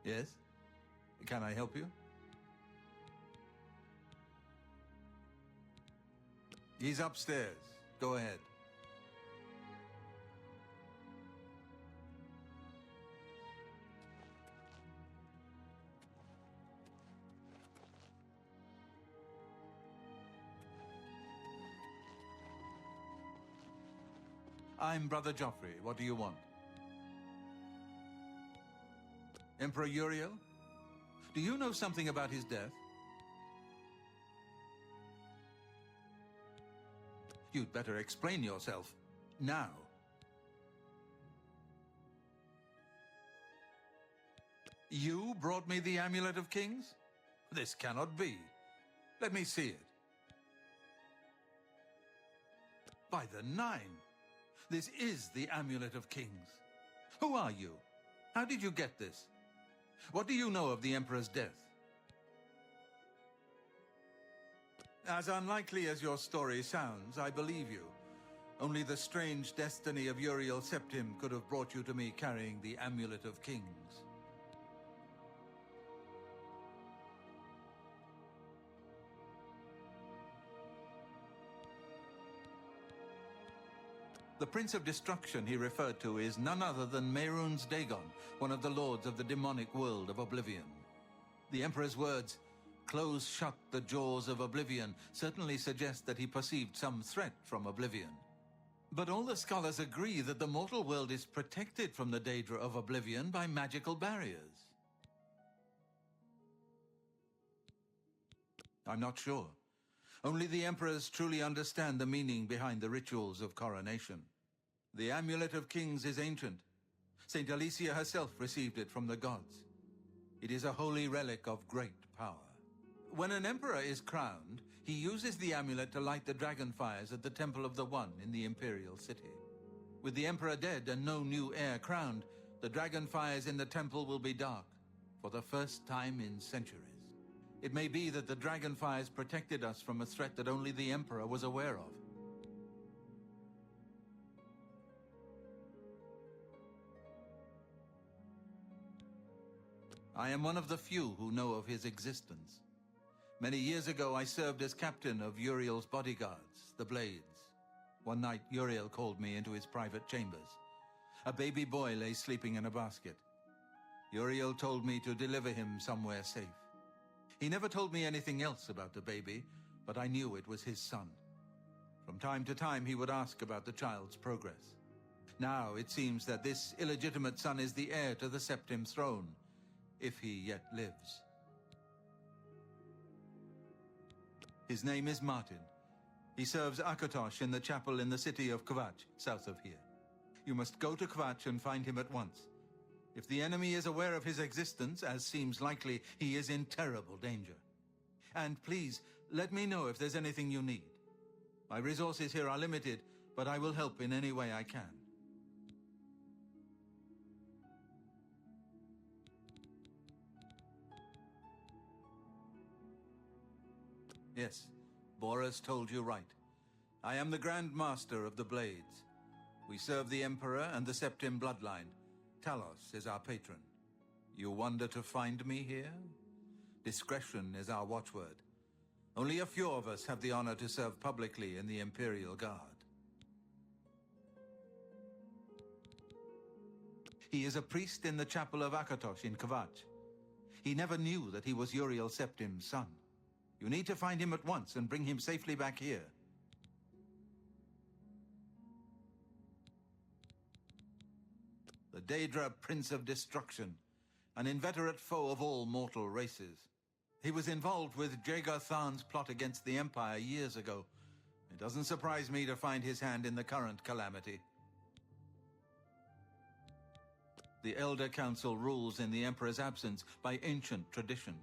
Yes? Can I help you? He's upstairs. Go ahead. I'm Brother Jauffre. What do you want? Emperor Uriel? Do you know something about his death? You'd better explain yourself. Now. You brought me the Amulet of Kings? This cannot be. Let me see it. By the Nine! This is the Amulet of Kings. Who are you? How did you get this? What do you know of the Emperor's death? As unlikely as your story sounds, I believe you. Only the strange destiny of Uriel Septim could have brought you to me carrying the Amulet of Kings. The Prince of Destruction he referred to is none other than Mehrunes Dagon, one of the lords of the demonic world of Oblivion. The Emperor's words, "Close shut the jaws of Oblivion," certainly suggest that he perceived some threat from Oblivion. But all the scholars agree that the mortal world is protected from the Daedra of Oblivion by magical barriers. I'm not sure. Only the emperors truly understand the meaning behind the rituals of coronation. The Amulet of Kings is ancient. Saint Alicia herself received it from the gods. It is a holy relic of great power. When an emperor is crowned, he uses the amulet to light the dragon fires at the Temple of the One in the imperial city. With the emperor dead and no new heir crowned, the dragon fires in the temple will be dark, for the first time in centuries. It may be that the dragon fires protected us from a threat that only the emperor was aware of. I am one of the few who know of his existence. Many years ago, I served as captain of Uriel's bodyguards, the Blades. One night, Uriel called me into his private chambers. A baby boy lay sleeping in a basket. Uriel told me to deliver him somewhere safe. He never told me anything else about the baby, but I knew it was his son. From time to time, he would ask about the child's progress. Now, it seems that this illegitimate son is the heir to the Septim throne, if he yet lives. His name is Martin. He serves Akatosh in the chapel in the city of Kvatch, south of here. You must go to Kvatch and find him at once. If the enemy is aware of his existence, as seems likely, he is in terrible danger. And please, let me know if there's anything you need. My resources here are limited, but I will help in any way I can. Yes, Boris told you right. I am the Grand Master of the Blades. We serve the Emperor and the Septim bloodline. Talos is our patron. You wonder to find me here? Discretion is our watchword. Only a few of us have the honor to serve publicly in the Imperial Guard. He is a priest in the chapel of Akatosh in Kvatch. He never knew that he was Uriel Septim's son. You need to find him at once and bring him safely back here. The Daedra Prince of Destruction, an inveterate foe of all mortal races. He was involved with Jagar Tharn's plot against the Empire years ago. It doesn't surprise me to find his hand in the current calamity. The Elder Council rules in the Emperor's absence by ancient tradition.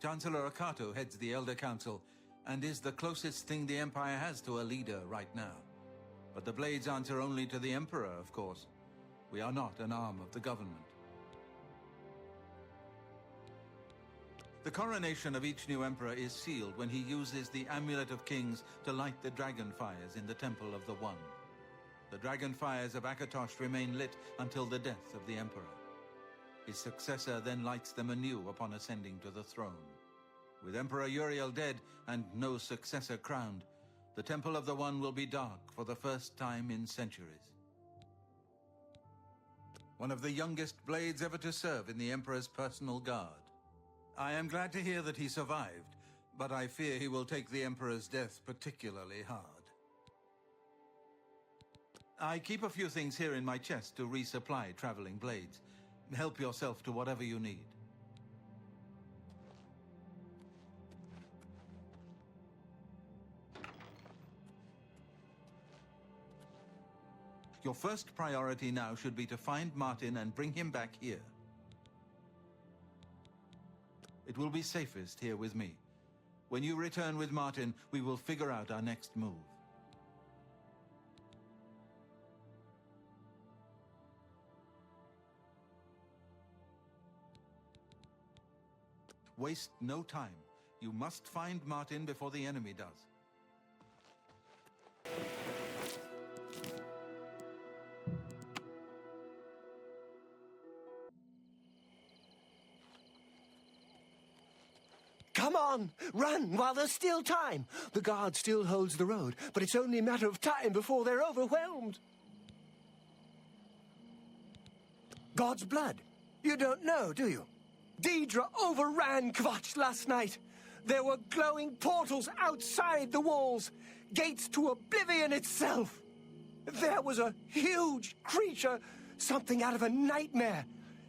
Chancellor Akato heads the Elder Council and is the closest thing the Empire has to a leader right now. But the Blades answer only to the Emperor, of course. We are not an arm of the government. The coronation of each new emperor is sealed when he uses the Amulet of Kings to light the dragon fires in the Temple of the One. The dragon fires of Akatosh remain lit until the death of the emperor. His successor then lights them anew upon ascending to the throne. With Emperor Uriel dead and no successor crowned, the Temple of the One will be dark for the first time in centuries. One of the youngest blades ever to serve in the Emperor's personal guard. I am glad to hear that he survived, but I fear he will take the Emperor's death particularly hard. I keep a few things here in my chest to resupply traveling blades. Help yourself to whatever you need. Your first priority now should be to find Martin and bring him back here. It will be safest here with me. When you return with Martin, we will figure out our next move. Waste no time. You must find Martin before the enemy does. Come on! Run while there's still time! The guard still holds the road, but it's only a matter of time before they're overwhelmed. God's blood. You don't know, do you? Daedra overran Kvatch last night. There were glowing portals outside the walls, gates to oblivion itself. There was a huge creature, something out of a nightmare,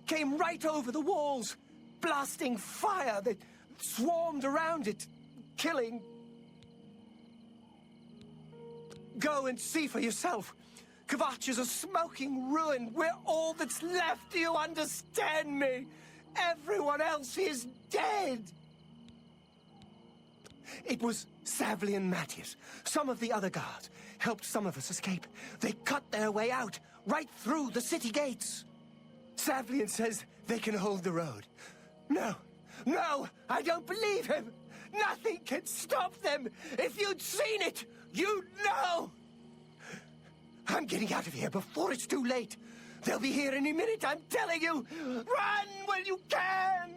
came right over the walls, blasting fire that swarmed around it, killing. Go and see for yourself. Kvatch is a smoking ruin. We're all that's left. Do you understand me? Everyone else is dead. It was Savli and Matthias. Some of the other guards helped some of us escape. They cut their way out, right through the city gates. Savlian says they can hold the road. No, I don't believe him. Nothing can stop them. If you'd seen it, you'd know. I'm getting out of here before it's too late. They'll be here any minute, I'm telling you! Run when you can! I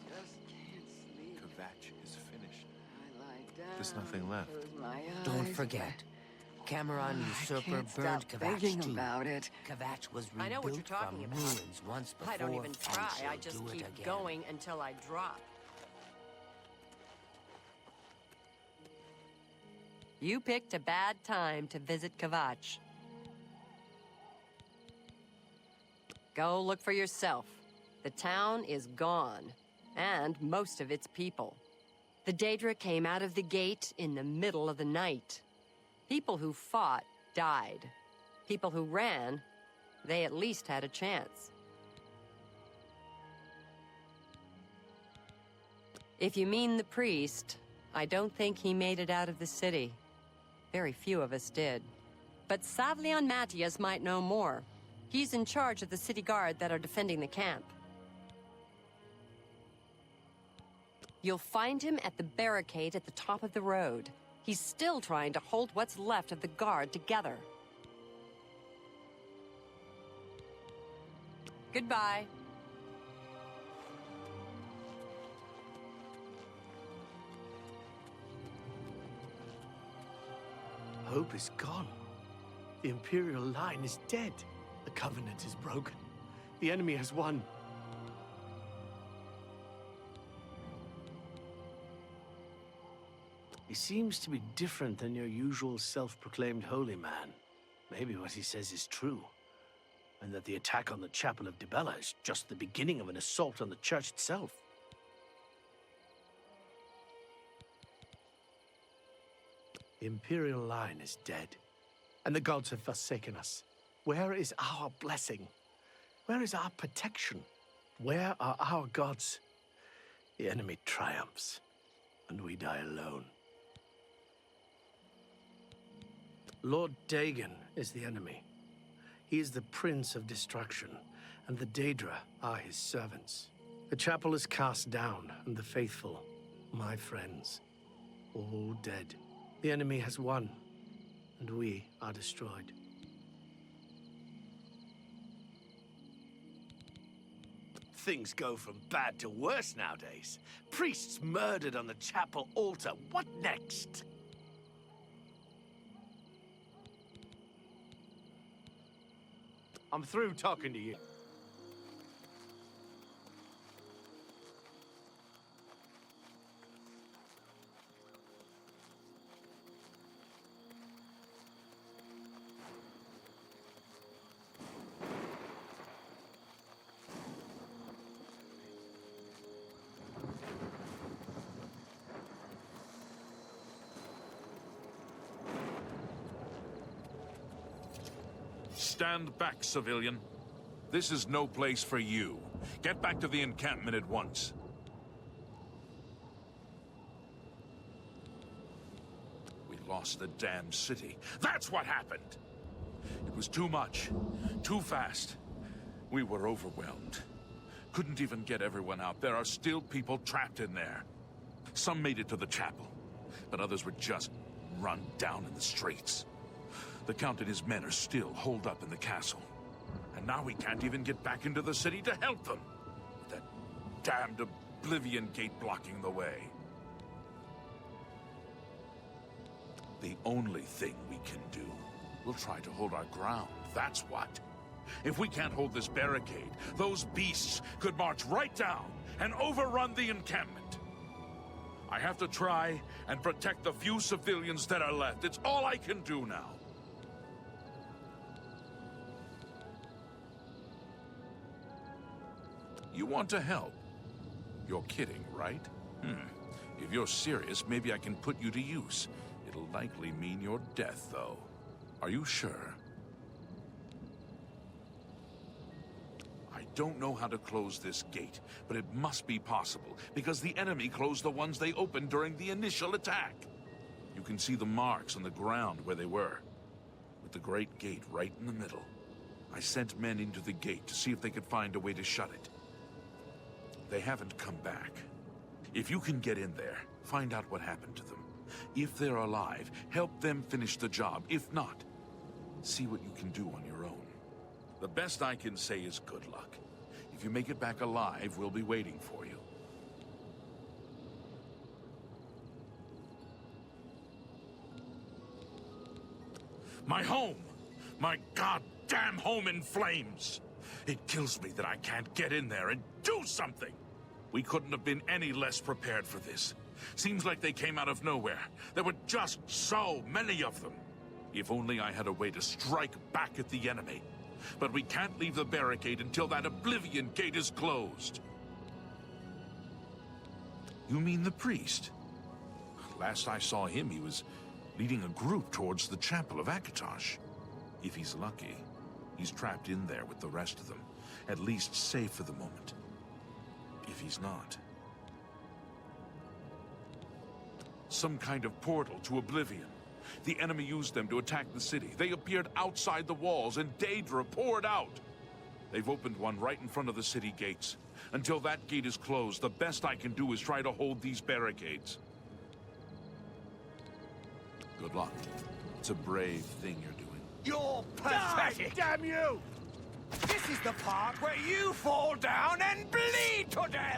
just can't sleep. Kvatch is finished. I lie down. There's nothing left. Close my Don't eyes, forget, Cameron I usurper can't burned stop Kvatch thinking too. about it. Kvatch was I know what rebuilt you're talking from about. ruins once before. I don't even try. and I she'll just do it keep again. going until I drop. You picked a bad time to visit Kvatch. Go look for yourself. The town is gone, and most of its people. The Daedra came out of the gate in the middle of the night. People who fought died. People who ran, they at least had a chance. If you mean the priest, I don't think he made it out of the city. Very few of us did. But Savlian Matthias might know more. He's in charge of the city guard that are defending the camp. You'll find him at the barricade at the top of the road. He's still trying to hold what's left of the guard together. Goodbye. Hope is gone. The Imperial line is dead. The Covenant is broken. The enemy has won. He seems to be different than your usual self-proclaimed holy man. Maybe what he says is true, and that the attack on the Chapel of Dibella is just the beginning of an assault on the church itself. The Imperial line is dead, and the gods have forsaken us. Where is our blessing? Where is our protection? Where are our gods? The enemy triumphs, and we die alone. Lord Dagon is the enemy. He is the prince of destruction, and the Daedra are his servants. The chapel is cast down, and the faithful, my friends, all dead. The enemy has won, and we are destroyed. things go from bad to worse nowadays. Priests murdered on the chapel altar. What next? I'm through talking to you. Stand back, civilian. This is no place for you. Get back to the encampment at once. We lost the damn city. That's what happened! It was too much. Too fast. We were overwhelmed. Couldn't even get everyone out. There are still people trapped in there. Some made it to the chapel, but others were just run down in the streets. The Count and his men are still holed up in the castle. And now we can't even get back into the city to help them. With that damned Oblivion gate blocking the way. The only thing we can do, we'll try to hold our ground, that's what. If we can't hold this barricade, those beasts could march right down and overrun the encampment. I have to try and protect the few civilians that are left. It's all I can do now. You want to help? You're kidding, right? If you're serious, maybe I can put you to use. It'll likely mean your death, though. Are you sure? I don't know how to close this gate, but it must be possible, because the enemy closed the ones they opened during the initial attack. You can see the marks on the ground where they were, with the great gate right in the middle. I sent men into the gate to see if they could find a way to shut it. They haven't come back. If you can get in there, find out what happened to them. If they're alive, help them finish the job. If not, see what you can do on your own. The best I can say is good luck. If you make it back alive, we'll be waiting for you. My home! My goddamn home in flames! It kills me that I can't get in there and do something! We couldn't have been any less prepared for this. Seems like they came out of nowhere. There were just so many of them. If only I had a way to strike back at the enemy. But we can't leave the barricade until that Oblivion gate is closed. You mean the priest? Last I saw him, he was leading a group towards the chapel of Akatosh. If he's lucky, he's trapped in there with the rest of them. At least safe for the moment. If he's not. Some kind of portal to Oblivion. The enemy used them to attack the city. They appeared outside the walls, and Daedra poured out. They've opened one right in front of the city gates. Until that gate is closed, the best I can do is try to hold these barricades. Good luck. It's a brave thing you're doing. You're pathetic! Damn you! This is the part where you fall down and bleed to death!